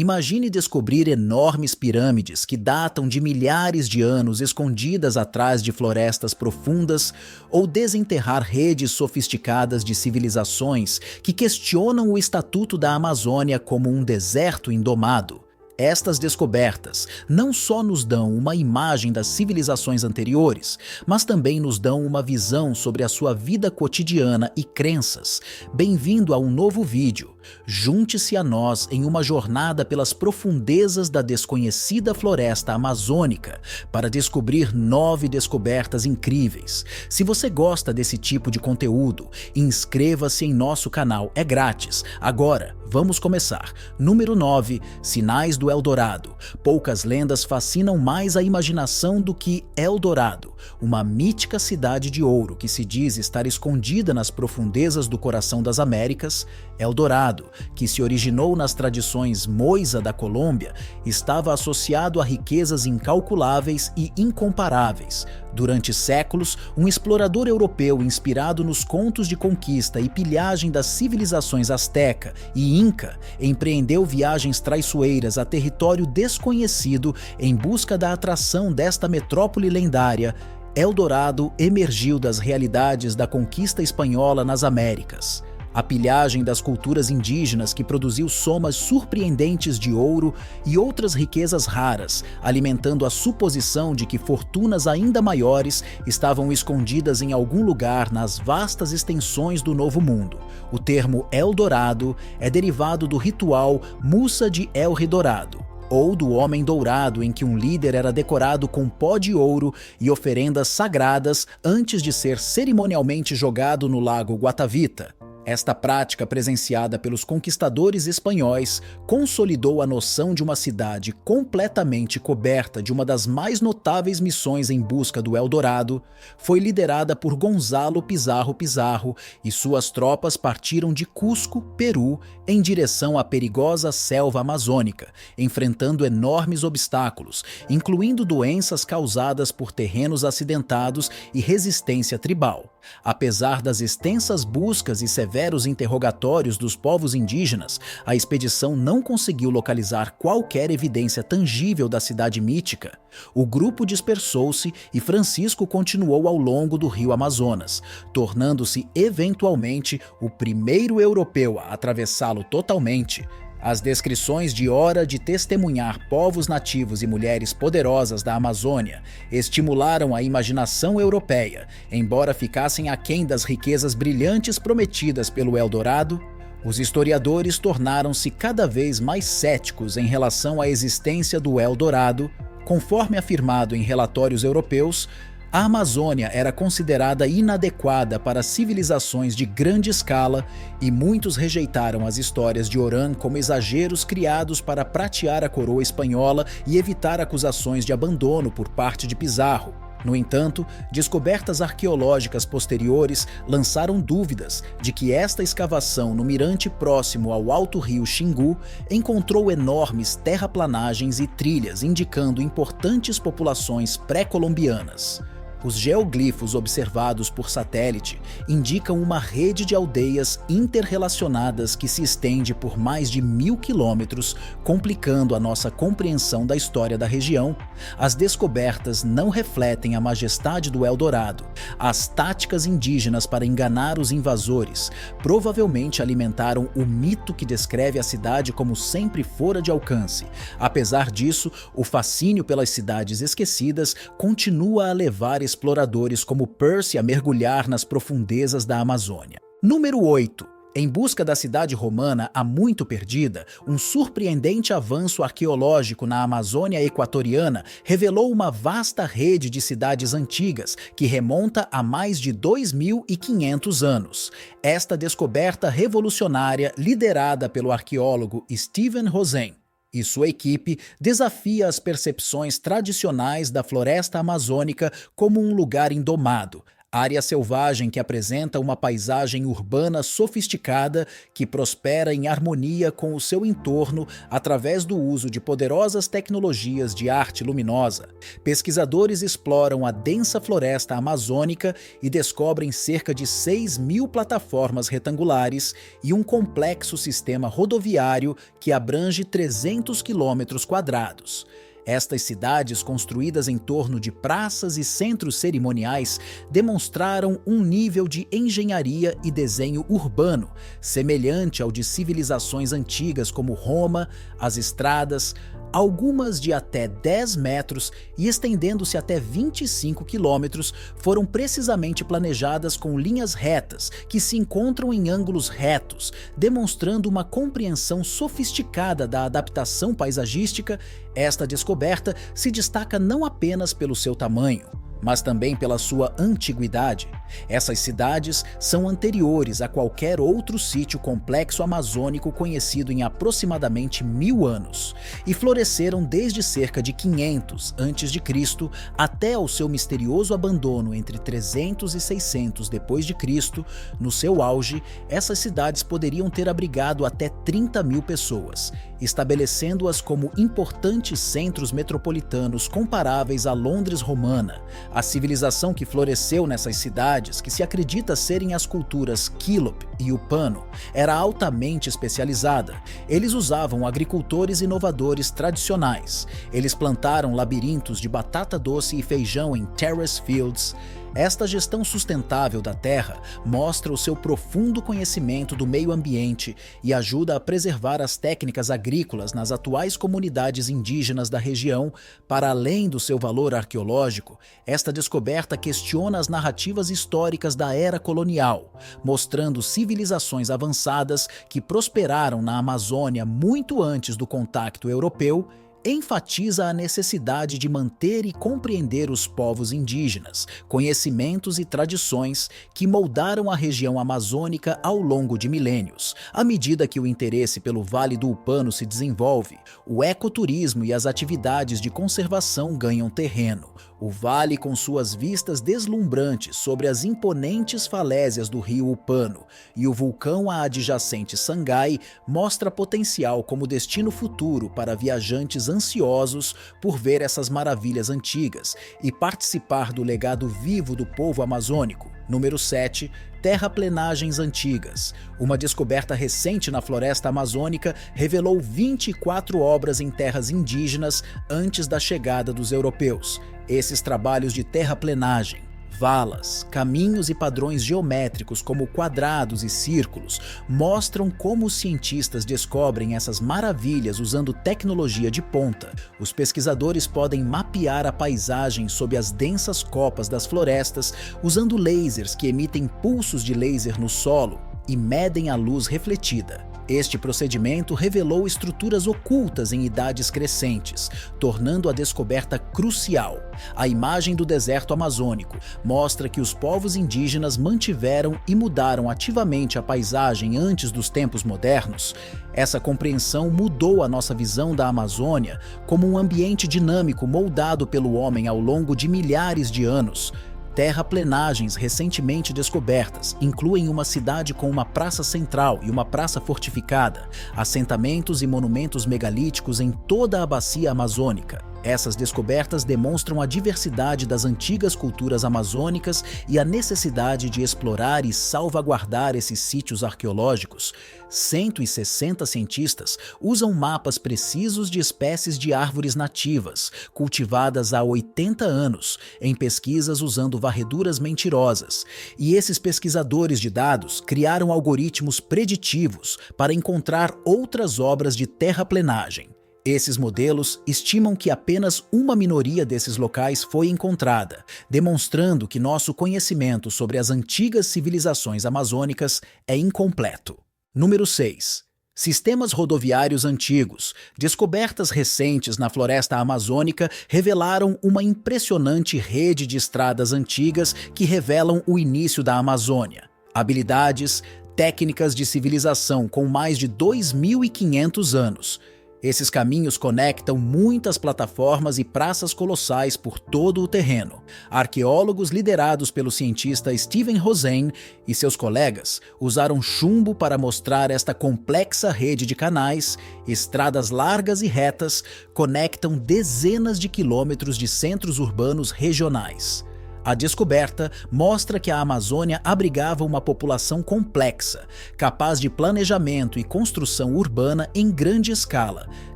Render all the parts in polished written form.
Imagine descobrir enormes pirâmides que datam de milhares de anos escondidas atrás de florestas profundas ou desenterrar redes sofisticadas de civilizações que questionam o estatuto da Amazônia como um deserto indomado. Estas descobertas não só nos dão uma imagem das civilizações anteriores, mas também nos dão uma visão sobre a sua vida cotidiana e crenças. Bem-vindo a um novo vídeo. Junte-se a nós em uma jornada pelas profundezas da desconhecida floresta amazônica para descobrir 9 descobertas incríveis. Se você gosta desse tipo de conteúdo, inscreva-se em nosso canal, é grátis. Agora, vamos começar. Número 9, Sinais do Eldorado. Poucas lendas fascinam mais a imaginação do que Eldorado, uma mítica cidade de ouro que se diz estar escondida nas profundezas do coração das Américas. Eldorado, que se originou nas tradições Moisa da Colômbia, estava associado a riquezas incalculáveis e incomparáveis. Durante séculos, um explorador europeu inspirado nos contos de conquista e pilhagem das civilizações Azteca e Inca empreendeu viagens traiçoeiras a território desconhecido em busca da atração desta metrópole lendária. Eldorado emergiu das realidades da conquista espanhola nas Américas. A pilhagem das culturas indígenas que produziu somas surpreendentes de ouro e outras riquezas raras, alimentando a suposição de que fortunas ainda maiores estavam escondidas em algum lugar nas vastas extensões do Novo Mundo. O termo Eldorado é derivado do ritual Musa de El Dorado, ou do Homem Dourado, em que um líder era decorado com pó de ouro e oferendas sagradas antes de ser cerimonialmente jogado no lago Guatavita. Esta prática, presenciada pelos conquistadores espanhóis, consolidou a noção de uma cidade completamente coberta de uma das mais notáveis missões em busca do Eldorado. Foi liderada por Gonzalo Pizarro Pizarro e suas tropas partiram de Cusco, Peru, em direção à perigosa selva amazônica, enfrentando enormes obstáculos, incluindo doenças causadas por terrenos acidentados e resistência tribal. Apesar das extensas buscas e severos interrogatórios dos povos indígenas, a expedição não conseguiu localizar qualquer evidência tangível da cidade mítica. O grupo dispersou-se e Francisco continuou ao longo do rio Amazonas, tornando-se eventualmente o primeiro europeu a atravessá-lo totalmente. As descrições de hora de testemunhar povos nativos e mulheres poderosas da Amazônia estimularam a imaginação europeia, embora ficassem aquém das riquezas brilhantes prometidas pelo Eldorado. Os historiadores tornaram-se cada vez mais céticos em relação à existência do Eldorado. Conforme afirmado em relatórios europeus, a Amazônia era considerada inadequada para civilizações de grande escala e muitos rejeitaram as histórias de Orán como exageros criados para pratear a coroa espanhola e evitar acusações de abandono por parte de Pizarro. No entanto, descobertas arqueológicas posteriores lançaram dúvidas de que esta escavação no mirante próximo ao alto rio Xingu encontrou enormes terraplanagens e trilhas indicando importantes populações pré-colombianas. Os geoglifos observados por satélite indicam uma rede de aldeias interrelacionadas que se estende por mais de 1000 quilômetros, complicando a nossa compreensão da história da região. As descobertas não refletem a majestade do Eldorado. As táticas indígenas para enganar os invasores provavelmente alimentaram o mito que descreve a cidade como sempre fora de alcance. Apesar disso, o fascínio pelas cidades esquecidas continua a levar exploradores como Percy a mergulhar nas profundezas da Amazônia. Número 8. Em busca da cidade romana há muito perdida, um surpreendente avanço arqueológico na Amazônia equatoriana revelou uma vasta rede de cidades antigas que remonta a mais de 2500 anos. Esta descoberta revolucionária, liderada pelo arqueólogo Steven Rosen e sua equipe, desafia as percepções tradicionais da floresta amazônica como um lugar indomado. Área selvagem que apresenta uma paisagem urbana sofisticada que prospera em harmonia com o seu entorno através do uso de poderosas tecnologias de arte luminosa. Pesquisadores exploram a densa floresta amazônica e descobrem cerca de 6.000 plataformas retangulares e um complexo sistema rodoviário que abrange 300 quilômetros quadrados. Estas cidades, construídas em torno de praças e centros cerimoniais, demonstraram um nível de engenharia e desenho urbano semelhante ao de civilizações antigas como Roma, as estradas, algumas de até 10 metros e estendendo-se até 25 quilômetros, foram precisamente planejadas com linhas retas que se encontram em ângulos retos, demonstrando uma compreensão sofisticada da adaptação paisagística. Esta descoberta se destaca não apenas pelo seu tamanho, mas também pela sua antiguidade. Essas cidades são anteriores a qualquer outro sítio complexo amazônico conhecido em aproximadamente 1000 anos, e floresceram desde cerca de 500 a.C. até ao seu misterioso abandono entre 300 e 600 d.C. No seu auge, essas cidades poderiam ter abrigado até 30.000 pessoas, estabelecendo-as como importantes centros metropolitanos comparáveis à Londres romana. A civilização que floresceu nessas cidades, que se acredita serem as culturas Quilope e Upano, era altamente especializada. Eles usavam agricultores inovadores tradicionais. Eles plantaram labirintos de batata doce e feijão em terrace fields. Esta gestão sustentável da terra mostra o seu profundo conhecimento do meio ambiente e ajuda a preservar as técnicas agrícolas nas atuais comunidades indígenas da região. Para além do seu valor arqueológico, esta descoberta questiona as narrativas históricas da era colonial, mostrando civilizações avançadas que prosperaram na Amazônia muito antes do contato europeu. Enfatiza a necessidade de manter e compreender os povos indígenas, conhecimentos e tradições que moldaram a região amazônica ao longo de milênios. À medida que o interesse pelo Vale do Upano se desenvolve, o ecoturismo e as atividades de conservação ganham terreno. O vale, com suas vistas deslumbrantes sobre as imponentes falésias do rio Upano e o vulcão adjacente Sangai, mostra potencial como destino futuro para viajantes ansiosos por ver essas maravilhas antigas e participar do legado vivo do povo amazônico. Número 7. Terraplenagens antigas. Uma descoberta recente na floresta amazônica revelou 24 obras em terras indígenas antes da chegada dos europeus. Esses trabalhos de terraplenagem, valas, caminhos e padrões geométricos como quadrados e círculos mostram como os cientistas descobrem essas maravilhas usando tecnologia de ponta. Os pesquisadores podem mapear a paisagem sob as densas copas das florestas usando lasers que emitem pulsos de laser no solo e medem a luz refletida. Este procedimento revelou estruturas ocultas em idades crescentes, tornando a descoberta crucial. A imagem do deserto amazônico mostra que os povos indígenas mantiveram e mudaram ativamente a paisagem antes dos tempos modernos. Essa compreensão mudou a nossa visão da Amazônia como um ambiente dinâmico moldado pelo homem ao longo de milhares de anos. Terraplenagens recentemente descobertas incluem uma cidade com uma praça central e uma praça fortificada, assentamentos e monumentos megalíticos em toda a bacia amazônica. Essas descobertas demonstram a diversidade das antigas culturas amazônicas e a necessidade de explorar e salvaguardar esses sítios arqueológicos. 160 cientistas usam mapas precisos de espécies de árvores nativas, cultivadas há 80 anos, em pesquisas usando varreduras mentirosas. E esses pesquisadores de dados criaram algoritmos preditivos para encontrar outras obras de terraplenagem. Esses modelos estimam que apenas uma minoria desses locais foi encontrada, demonstrando que nosso conhecimento sobre as antigas civilizações amazônicas é incompleto. Número 6. Sistemas rodoviários antigos. Descobertas recentes na floresta amazônica revelaram uma impressionante rede de estradas antigas que revelam o início da Amazônia. Habilidades, técnicas de civilização com mais de 2.500 anos. Esses caminhos conectam muitas plataformas e praças colossais por todo o terreno. Arqueólogos liderados pelo cientista Steven Rosen e seus colegas usaram chumbo para mostrar esta complexa rede de canais. Estradas largas e retas conectam dezenas de quilômetros de centros urbanos regionais. A descoberta mostra que a Amazônia abrigava uma população complexa, capaz de planejamento e construção urbana em grande escala,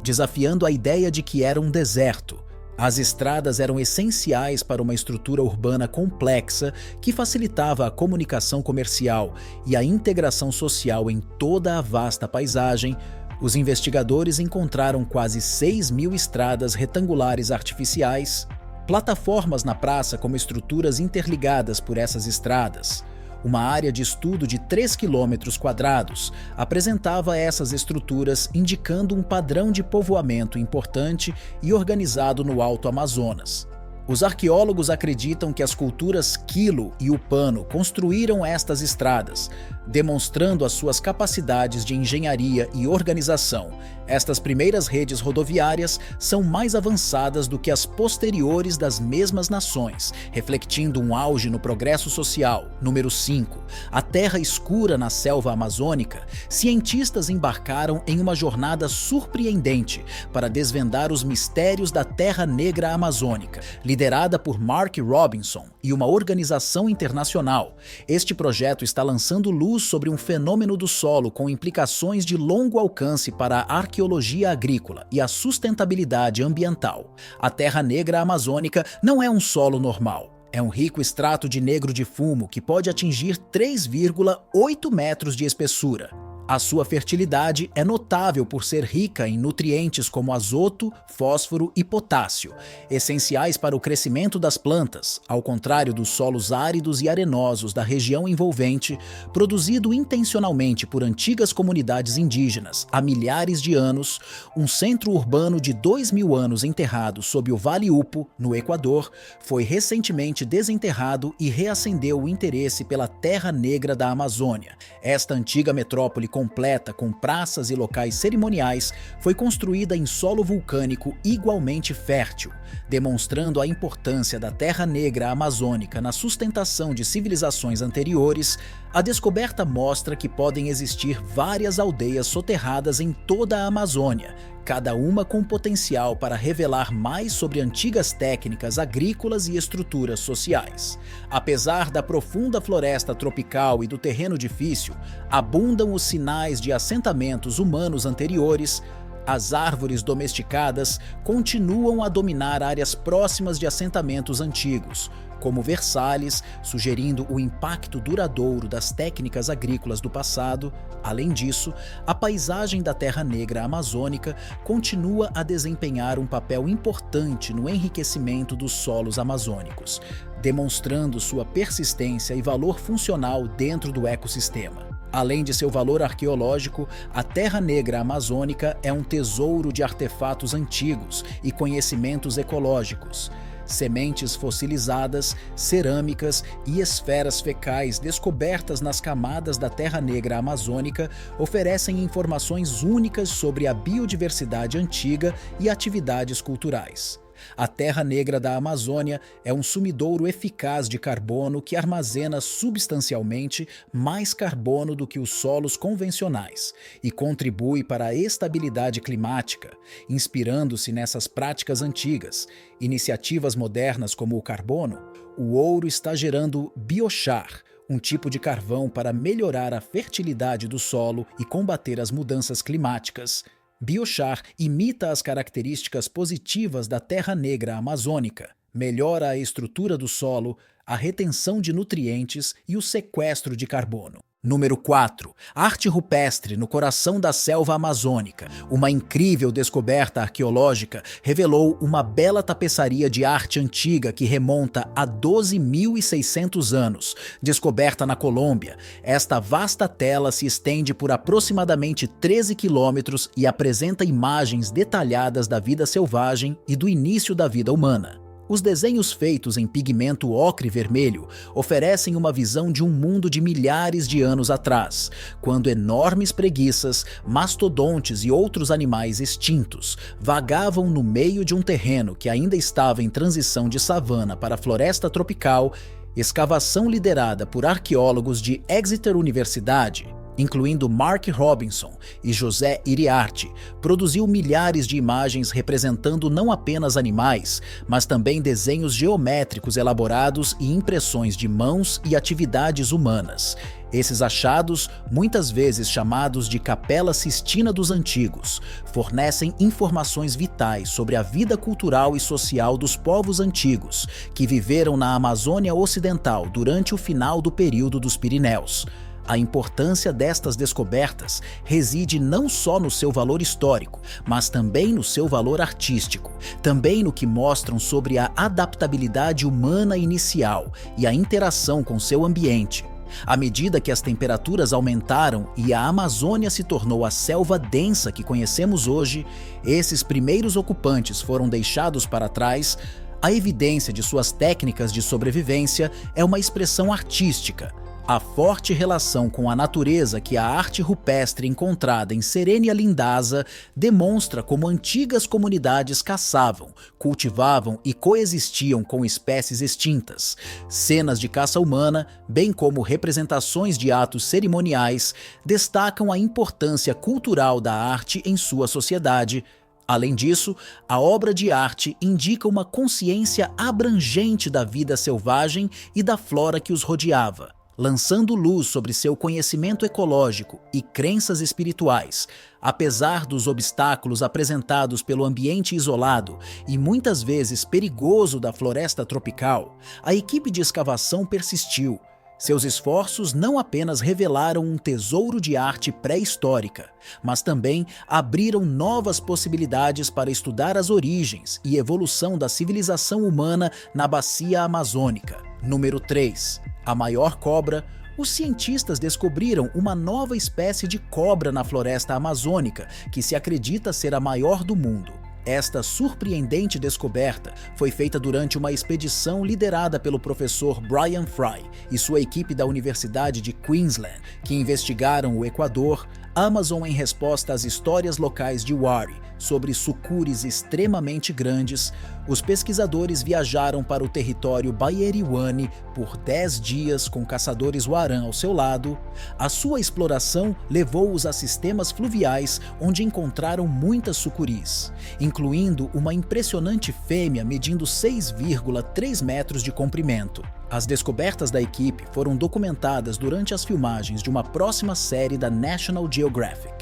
desafiando a ideia de que era um deserto. As estradas eram essenciais para uma estrutura urbana complexa que facilitava a comunicação comercial e a integração social em toda a vasta paisagem. Os investigadores encontraram quase 6.000 estradas retangulares artificiais, plataformas na praça como estruturas interligadas por essas estradas. Uma área de estudo de 3 km² apresentava essas estruturas, indicando um padrão de povoamento importante e organizado no Alto Amazonas. Os arqueólogos acreditam que as culturas Quilo e Upano construíram estas estradas, demonstrando as suas capacidades de engenharia e organização. Estas primeiras redes rodoviárias são mais avançadas do que as posteriores das mesmas nações, refletindo um auge no progresso social. Número 5. A terra escura na selva amazônica. Cientistas embarcaram em uma jornada surpreendente para desvendar os mistérios da Terra Negra Amazônica. Liderada por Mark Robinson e uma organização internacional, este projeto está lançando luz sobre um fenômeno do solo com implicações de longo alcance para a arqueologia agrícola e a sustentabilidade ambiental. A Terra Negra Amazônica não é um solo normal. É um rico extrato de negro de fumo que pode atingir 3,8 metros de espessura. A sua fertilidade é notável por ser rica em nutrientes como azoto, fósforo e potássio, essenciais para o crescimento das plantas, ao contrário dos solos áridos e arenosos da região envolvente, produzido intencionalmente por antigas comunidades indígenas há milhares de anos. Um centro urbano de 2.000 anos enterrado sob o Vale Upo, no Equador, foi recentemente desenterrado e reacendeu o interesse pela Terra Negra da Amazônia. Esta antiga metrópole completa com praças e locais cerimoniais foi construída em solo vulcânico igualmente fértil, demonstrando a importância da Terra Negra Amazônica na sustentação de civilizações anteriores. A descoberta mostra que podem existir várias aldeias soterradas em toda a Amazônia, cada uma com potencial para revelar mais sobre antigas técnicas agrícolas e estruturas sociais. Apesar da profunda floresta tropical e do terreno difícil, abundam os sinais de assentamentos humanos anteriores. As árvores domesticadas continuam a dominar áreas próximas de assentamentos antigos, como Versalhes, sugerindo o impacto duradouro das técnicas agrícolas do passado. Além disso, a paisagem da Terra Negra Amazônica continua a desempenhar um papel importante no enriquecimento dos solos amazônicos, demonstrando sua persistência e valor funcional dentro do ecossistema. Além de seu valor arqueológico, a Terra Negra Amazônica é um tesouro de artefatos antigos e conhecimentos ecológicos. Sementes fossilizadas, cerâmicas e esferas fecais descobertas nas camadas da Terra Negra Amazônica oferecem informações únicas sobre a biodiversidade antiga e atividades culturais. A Terra Negra da Amazônia é um sumidouro eficaz de carbono que armazena substancialmente mais carbono do que os solos convencionais e contribui para a estabilidade climática. Inspirando-se nessas práticas antigas, iniciativas modernas como o carbono, o ouro está gerando biochar, um tipo de carvão para melhorar a fertilidade do solo e combater as mudanças climáticas. Biochar imita as características positivas da Terra Negra Amazônica, melhora a estrutura do solo, a retenção de nutrientes e o sequestro de carbono. Número 4. Arte rupestre no coração da selva amazônica. Uma incrível descoberta arqueológica revelou uma bela tapeçaria de arte antiga que remonta a 12.600 anos, descoberta na Colômbia. Esta vasta tela se estende por aproximadamente 13 quilômetros e apresenta imagens detalhadas da vida selvagem e do início da vida humana. Os desenhos feitos em pigmento ocre vermelho oferecem uma visão de um mundo de milhares de anos atrás, quando enormes preguiças, mastodontes e outros animais extintos vagavam no meio de um terreno que ainda estava em transição de savana para floresta tropical. Escavação liderada por arqueólogos de Exeter Universidade, incluindo Mark Robinson e José Iriarte, produziu milhares de imagens representando não apenas animais, mas também desenhos geométricos elaborados e impressões de mãos e atividades humanas. Esses achados, muitas vezes chamados de Capela Sistina dos Antigos, fornecem informações vitais sobre a vida cultural e social dos povos antigos, que viveram na Amazônia Ocidental durante o final do período dos Pirineus. A importância destas descobertas reside não só no seu valor histórico, mas também no seu valor artístico, também no que mostram sobre a adaptabilidade humana inicial e a interação com seu ambiente. À medida que as temperaturas aumentaram e a Amazônia se tornou a selva densa que conhecemos hoje, esses primeiros ocupantes foram deixados para trás. A evidência de suas técnicas de sobrevivência é uma expressão artística. A forte relação com a natureza que a arte rupestre encontrada em Serênia Lindasa demonstra como antigas comunidades caçavam, cultivavam e coexistiam com espécies extintas. Cenas de caça humana, bem como representações de atos cerimoniais, destacam a importância cultural da arte em sua sociedade. Além disso, a obra de arte indica uma consciência abrangente da vida selvagem e da flora que os rodeava, lançando luz sobre seu conhecimento ecológico e crenças espirituais. Apesar dos obstáculos apresentados pelo ambiente isolado e muitas vezes perigoso da floresta tropical, a equipe de escavação persistiu. Seus esforços não apenas revelaram um tesouro de arte pré-histórica, mas também abriram novas possibilidades para estudar as origens e evolução da civilização humana na bacia amazônica. Número 3. A maior cobra. Os cientistas descobriram uma nova espécie de cobra na floresta amazônica, que se acredita ser a maior do mundo. Esta surpreendente descoberta foi feita durante uma expedição liderada pelo professor Brian Fry e sua equipe da Universidade de Queensland, que investigaram o Equador, Amazon em resposta às histórias locais de Wari sobre sucures extremamente grandes. Os pesquisadores viajaram para o território Baiyeriwane por 10 dias com caçadores Waran ao seu lado. A sua exploração levou-os a sistemas fluviais onde encontraram muitas sucuris, incluindo uma impressionante fêmea medindo 6,3 metros de comprimento. As descobertas da equipe foram documentadas durante as filmagens de uma próxima série da National Geographic.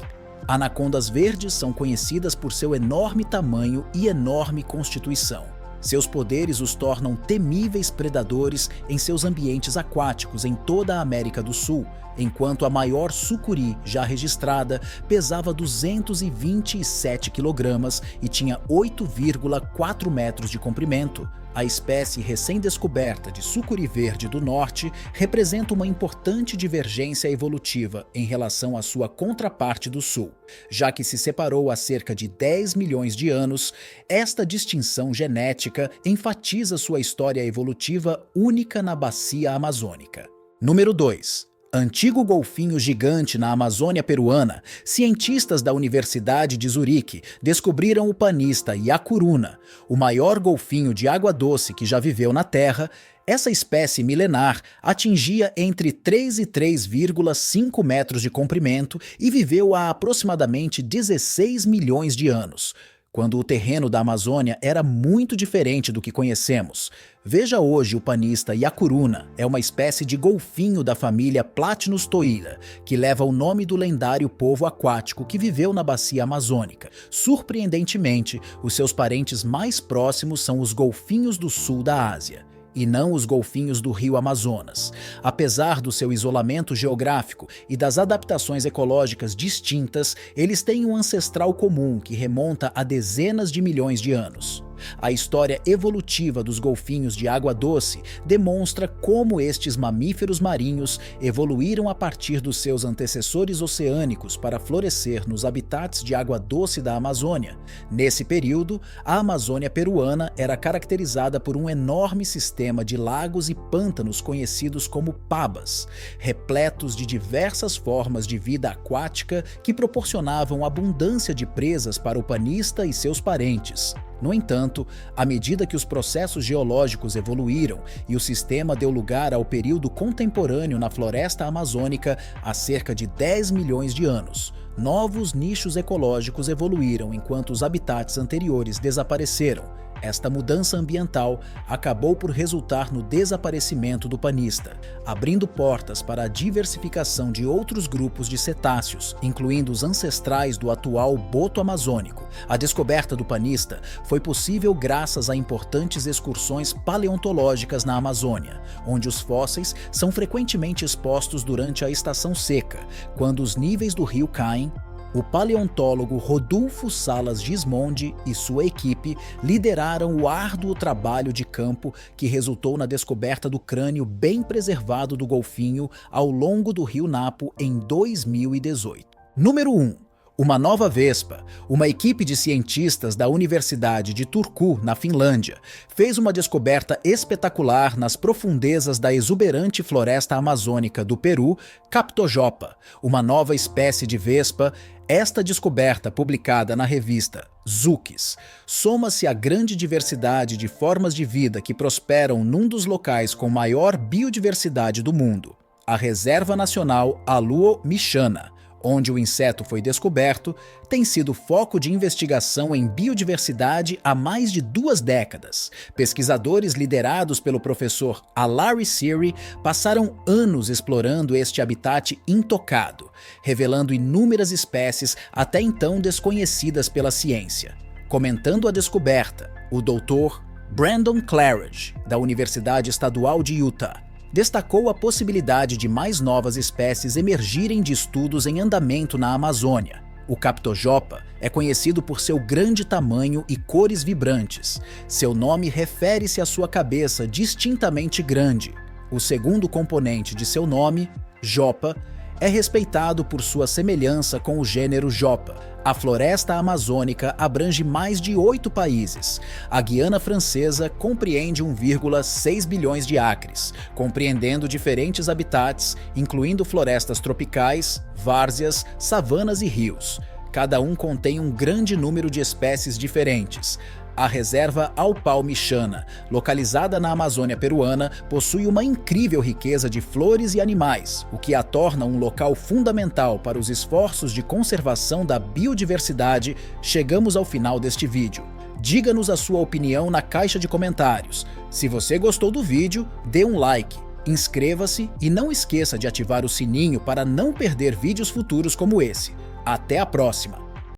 Anacondas verdes são conhecidas por seu enorme tamanho e enorme constituição. Seus poderes os tornam temíveis predadores em seus ambientes aquáticos em toda a América do Sul, enquanto a maior sucuri já registrada pesava 227 kg e tinha 8,4 metros de comprimento. A espécie recém-descoberta de sucuri verde do norte representa uma importante divergência evolutiva em relação à sua contraparte do sul. Já que se separou há cerca de 10 milhões de anos, esta distinção genética enfatiza sua história evolutiva única na bacia amazônica. Número 2. Antigo golfinho gigante na Amazônia peruana, cientistas da Universidade de Zurique descobriram o panista Yacuruna, o maior golfinho de água doce que já viveu na Terra. Essa espécie milenar atingia entre 3 e 3,5 metros de comprimento e viveu há aproximadamente 16 milhões de anos, quando o terreno da Amazônia era muito diferente do que conhecemos. Veja hoje o panista Yacuruna, é uma espécie de golfinho da família Platynustoida, que leva o nome do lendário povo aquático que viveu na bacia amazônica. Surpreendentemente, os seus parentes mais próximos são os golfinhos do sul da Ásia, e não os golfinhos do rio Amazonas. Apesar do seu isolamento geográfico e das adaptações ecológicas distintas, eles têm um ancestral comum que remonta a dezenas de milhões de anos. a história evolutiva dos golfinhos de água doce demonstra como estes mamíferos marinhos evoluíram a partir dos seus antecessores oceânicos para florescer nos habitats de água doce da Amazônia. Nesse período, a Amazônia peruana era caracterizada por um enorme sistema de lagos e pântanos conhecidos como pabas, repletos de diversas formas de vida aquática que proporcionavam abundância de presas para o panista e seus parentes. No entanto, à medida que os processos geológicos evoluíram e o sistema deu lugar ao período contemporâneo na floresta amazônica há cerca de 10 milhões de anos, novos nichos ecológicos evoluíram enquanto os habitats anteriores desapareceram. Esta mudança ambiental acabou por resultar no desaparecimento do panista, abrindo portas para a diversificação de outros grupos de cetáceos, incluindo os ancestrais do atual boto amazônico. A descoberta do panista foi possível graças a importantes excursões paleontológicas na Amazônia, onde os fósseis são frequentemente expostos durante a estação seca, quando os níveis do rio caem. O paleontólogo Rodolfo Salas Gismondi e sua equipe lideraram o árduo trabalho de campo que resultou na descoberta do crânio bem preservado do golfinho ao longo do rio Napo em 2018. Número 1. Uma nova vespa. Uma equipe de cientistas da Universidade de Turku, na Finlândia, fez uma descoberta espetacular nas profundezas da exuberante floresta amazônica do Peru, Captojopa, uma nova espécie de vespa. Esta descoberta, publicada na revista Zookeys, soma-se à grande diversidade de formas de vida que prosperam num dos locais com maior biodiversidade do mundo, a Reserva Nacional Aluo-Mishana, onde o inseto foi descoberto, tem sido foco de investigação em biodiversidade há mais de 2 décadas. Pesquisadores liderados pelo professor Alari Siri passaram anos explorando este habitat intocado, revelando inúmeras espécies até então desconhecidas pela ciência. Comentando a descoberta, o Dr. Brandon Claridge, da Universidade Estadual de Utah, destacou a possibilidade de mais novas espécies emergirem de estudos em andamento na Amazônia. O Captojopa é conhecido por seu grande tamanho e cores vibrantes. Seu nome refere-se à sua cabeça distintamente grande. O segundo componente de seu nome, Jopa, é respeitado por sua semelhança com o gênero Jopa. A floresta amazônica abrange mais de 8 países. A Guiana Francesa compreende 1,6 bilhões de acres, compreendendo diferentes habitats, incluindo florestas tropicais, várzeas, savanas e rios. Cada um contém um grande número de espécies diferentes. A reserva Aupau-Mishana, localizada na Amazônia peruana, possui uma incrível riqueza de flores e animais, o que a torna um local fundamental para os esforços de conservação da biodiversidade. Chegamos ao final deste vídeo. Diga-nos a sua opinião na caixa de comentários. Se você gostou do vídeo, dê um like, inscreva-se e não esqueça de ativar o sininho para não perder vídeos futuros como esse. Até a próxima!